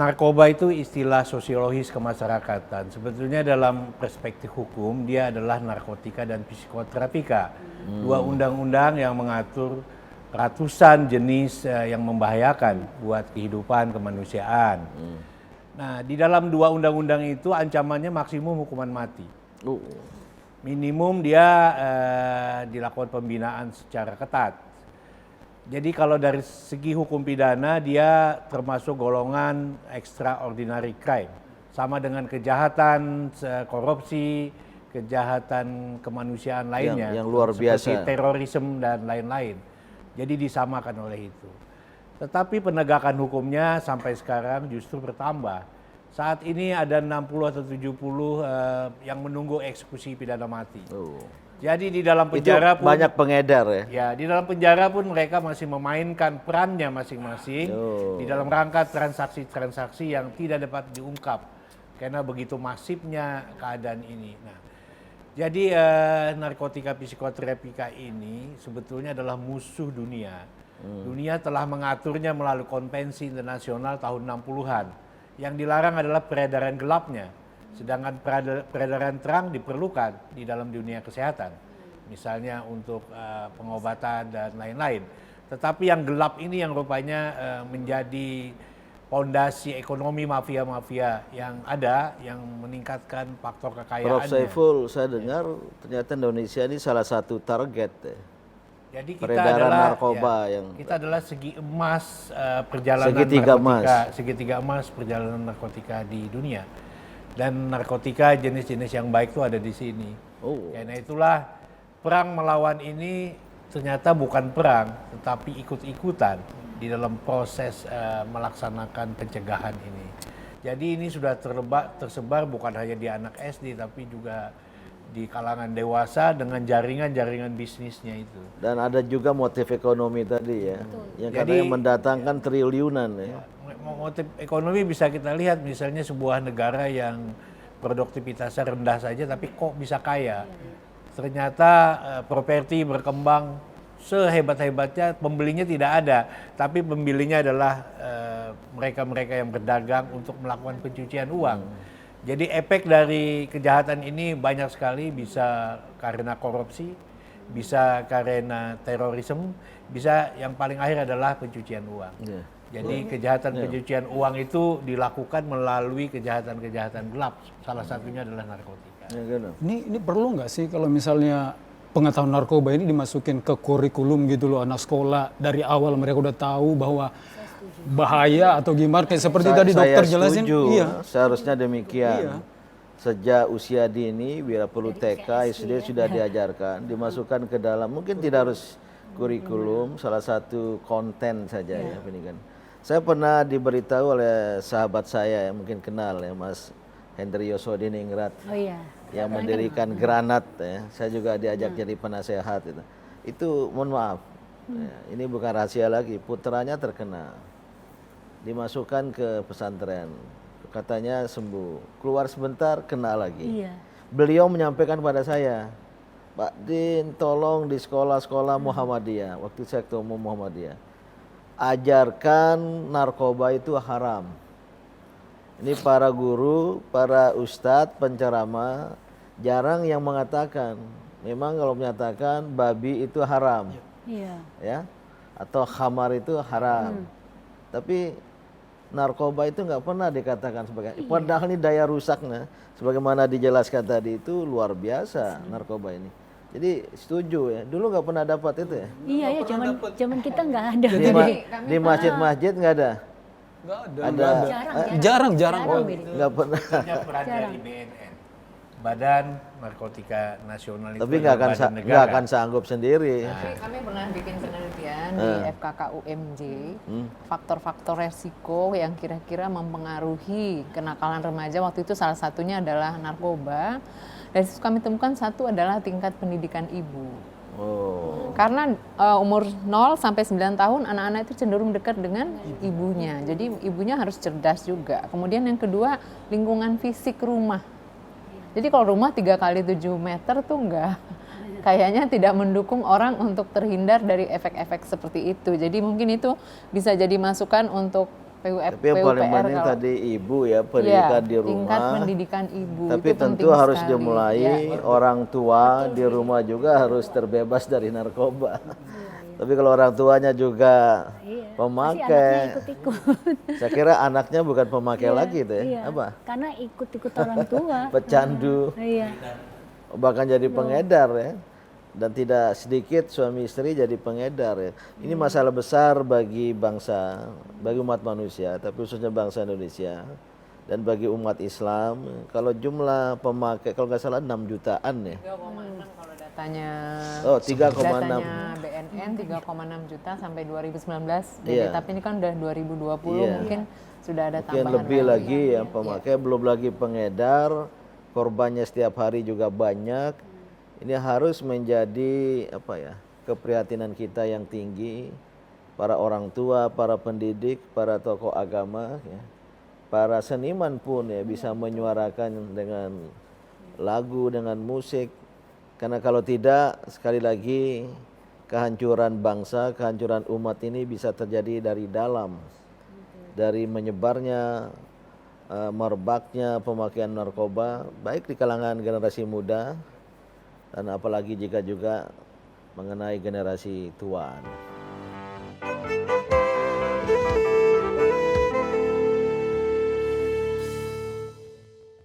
narkoba itu istilah sosiologis kemasyarakatan. Sebetulnya dalam perspektif hukum dia adalah narkotika dan psikoterapika. Dua undang-undang yang mengatur ratusan jenis yang membahayakan buat kehidupan kemanusiaan. Nah, di dalam dua undang-undang itu ancamannya maksimum hukuman mati. Minimum dia dilakukan pembinaan secara ketat. Jadi kalau dari segi hukum pidana dia termasuk golongan extraordinary crime. Sama dengan kejahatan, korupsi, kejahatan kemanusiaan lainnya. Yang luar biasa. Seperti terorisme dan lain-lain. Jadi disamakan oleh itu. Tetapi penegakan hukumnya sampai sekarang justru bertambah. Saat ini ada 60 atau 70 yang menunggu eksekusi pidana mati. Jadi di dalam penjara pun banyak pengedar ya. Ya, di dalam penjara pun mereka masih memainkan perannya masing-masing di dalam rangka transaksi-transaksi yang tidak dapat diungkap karena begitu masifnya keadaan ini. Nah, jadi narkotika psikoterapika ini sebetulnya adalah musuh dunia. Dunia telah mengaturnya melalui konvensi internasional tahun 60-an. Yang dilarang adalah peredaran gelapnya. Sedangkan peredaran terang diperlukan di dalam dunia kesehatan. Misalnya untuk pengobatan dan lain-lain. Tetapi yang gelap ini yang rupanya menjadi fondasi ekonomi mafia-mafia yang ada, yang meningkatkan faktor kekayaannya. Prof. Saiful, saya dengar ternyata Indonesia ini salah satu target Jadi kita peredaran adalah, narkoba yang kita adalah segi emas perjalanan segitiga narkotika, segitiga emas perjalanan narkotika di dunia. Dan narkotika jenis-jenis yang baik itu ada di sini. Karena itulah perang melawan ini ternyata bukan perang, tetapi ikut-ikutan di dalam proses melaksanakan pencegahan ini. Jadi ini sudah tersebar bukan hanya di anak SD, tapi juga di kalangan dewasa dengan jaringan-jaringan bisnisnya itu. Dan ada juga motif ekonomi tadi ya, yang katanya mendatangkan triliunan ya. Motif ekonomi bisa kita lihat misalnya sebuah negara yang produktivitasnya rendah saja tapi kok bisa kaya. Ternyata properti berkembang sehebat-hebatnya, pembelinya tidak ada, tapi pembelinya adalah mereka-mereka yang berdagang untuk melakukan pencucian uang. Jadi efek dari kejahatan ini banyak sekali, bisa karena korupsi, bisa karena terorisme, bisa yang paling akhir adalah pencucian uang. Jadi kejahatan pencucian uang itu dilakukan melalui kejahatan-kejahatan gelap. Salah satunya adalah narkotika. Ini perlu nggak sih kalau misalnya pengetahuan narkoba ini dimasukin ke kurikulum gitu loh, anak sekolah dari awal mereka udah tahu bahwa bahaya atau gimana, kayak seperti tadi dokter jelasin. Iya, seharusnya demikian. Sejak usia dini, bila perlu TK, SD sudah diajarkan, dimasukkan ke dalam, mungkin tidak harus kurikulum, salah satu konten saja ya pendidikan. Saya pernah diberitahu oleh sahabat saya yang mungkin kenal ya, Mas Hendri Yosodiningrat, yang mendirikan Granat ya. Saya juga diajak jadi penasehat itu. Itu mohon maaf, ya, ini bukan rahasia lagi, putranya terkena, dimasukkan ke pesantren, katanya sembuh, keluar sebentar kena lagi. Beliau menyampaikan pada saya, Pak Din, tolong di sekolah-sekolah Muhammadiyah, waktu saya ketemu Muhammadiyah, ajarkan narkoba itu haram. Ini para guru, para ustadz, penceramah, jarang yang mengatakan, memang kalau menyatakan babi itu haram, ya, atau khamar itu haram. Tapi narkoba itu nggak pernah dikatakan sebagai, padahal ini daya rusaknya, sebagaimana dijelaskan tadi itu luar biasa narkoba ini. Jadi setuju ya, dulu nggak pernah dapat itu ya? Iya ya, zaman kita nggak ada. Di masjid-masjid nggak ada? Nggak ada. Ada. Jarang. Nggak pernah. Peran dari BNN, Badan Narkotika Nasional, itu Tapi nggak akan sanggup sendiri. Kami pernah bikin penelitian di FKK UMJ, faktor-faktor resiko yang kira-kira mempengaruhi kenakalan remaja, waktu itu salah satunya adalah narkoba. Dan kami temukan satu adalah tingkat pendidikan ibu. Karena umur 0 sampai 9 tahun anak-anak itu cenderung dekat dengan ibunya. Jadi ibunya harus cerdas juga. Kemudian yang kedua, lingkungan fisik rumah. Jadi kalau rumah 3 kali 7 meter tuh kayaknya tidak mendukung orang untuk terhindar dari efek-efek seperti itu. Jadi mungkin itu bisa jadi masukan untuk Tapi yang paling penting kalau- tadi ibu ya, pendidikan Iya, di tingkat rumah. pendidikan ibu Tapi itu tentu penting harus sekali. dimulai Ya. orang tua di rumah juga harus terbebas dari narkoba. Tapi kalau orang tuanya juga Iya. Pasti pemakai, anaknya ikut-ikut. saya kira anaknya bukan pemakai Iya, lagi tuh ya. iya. Apa? Karena ikut-ikut orang tua. Pecandu, Iya. bahkan jadi pengedar ya. Dan tidak sedikit suami istri jadi pengedar ya. Ini masalah besar bagi bangsa, bagi umat manusia, tapi khususnya bangsa Indonesia dan bagi umat Islam. Kalau jumlah pemakai, kalau nggak salah 6 jutaan ya. 3,6 kalau datanya. Oh, 3,6. Datanya BNN 3,6 juta sampai 2019. Iya. Tapi ini kan udah 2020 Iya. mungkin sudah ada Mungkin tambahan lebih lagi ya Iya. pemakai, belum lagi pengedar, korbannya setiap hari juga banyak. Ini harus menjadi apa ya, keprihatinan kita yang tinggi, para orang tua, para pendidik, para tokoh agama, ya, para seniman pun ya bisa menyuarakan dengan lagu, dengan musik. Karena kalau tidak, sekali lagi kehancuran bangsa, kehancuran umat ini bisa terjadi dari dalam, dari menyebarnya, merebaknya pemakaian narkoba, baik di kalangan generasi muda, dan apalagi jika juga mengenai generasi tua.